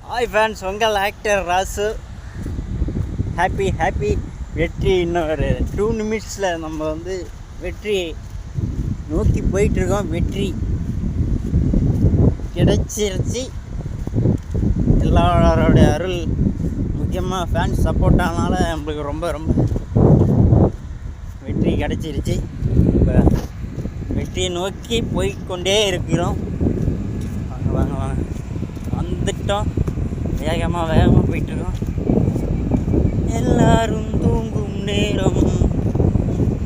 Hi fans, உங்கள் actor Rasu. Happy வெற்றி. இன்னும் ஒரு 2 நிமிஷத்தில் நம்ம வந்து வெற்றி நோக்கி போயிட்டுருக்கோம். வெற்றி கிடைச்சிருச்சு. எல்லாரோடைய அருள், முக்கியமாக ஃபேன்ஸ் சப்போர்ட் ஆனால நம்மளுக்கு ரொம்ப வெற்றி கிடைச்சிருச்சு. இப்போ வெற்றியை நோக்கி போய்கொண்டே இருக்கிறோம். வாங்க வந்துட்டோம். வேகமாக போயிட்டுருக்கோம். எல்லாரும் தூங்கும் நேரம்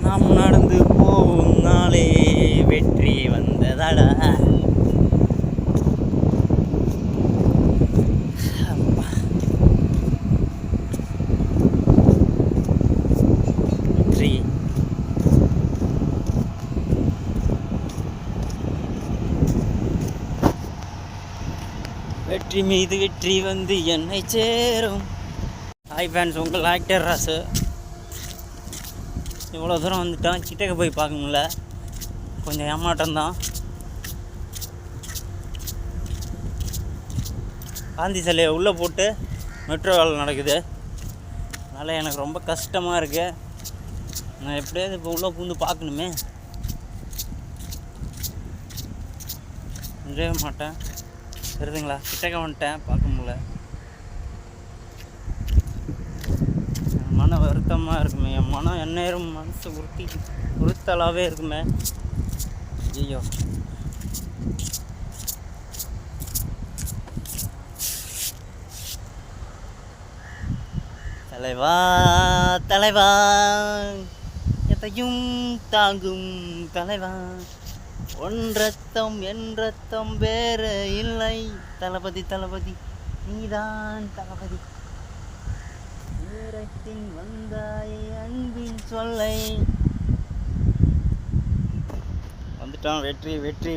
நாம் நடந்து போகும் நாளே வெற்றி வந்ததடா. வெற்றி வெற்றி மீது வெற்றி வந்து என்னை சேரும். ஹாய் ஃபேன்ஸ், உங்கள் ஆக்டர் ராசு. இவ்வளோ தூரம் வந்துட்டோம். கிட்டக்க போய் பார்க்க முடியல, கொஞ்சம் ஏமாற்றம்தான். காந்தி சிலையை உள்ளே போட்டு மெட்ரோ வேலை நடக்குது. அதனால் எனக்கு ரொம்ப கஷ்டமாக இருக்குது. நான் எப்படியாவது இப்போ உள்ளே பூந்து பார்க்கணுமே. முடியவே மாட்டேன். தெரியுதுங்களா? கிட்டக்க வந்துட்டேன், பார்க்க முடியல. மன வருத்தமாக இருக்குமே. என் மனம் எந்நேரம் மனசு உறுத்தலாகவே இருக்குமே. ஐயோ, தலைவா எதையும் தாங்கும் தலைவா. உன் ரத்தம் என் ரத்தம் வேறு இல்லை. தளபதி நீதான் தளபதி. நேரத்தின் வந்தாய் அன்பின் சொல்லை. வந்துட்டோம். வெற்றி.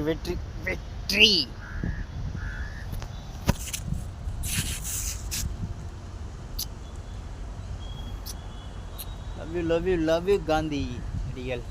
லவ் யூ காந்தி அடிகள்.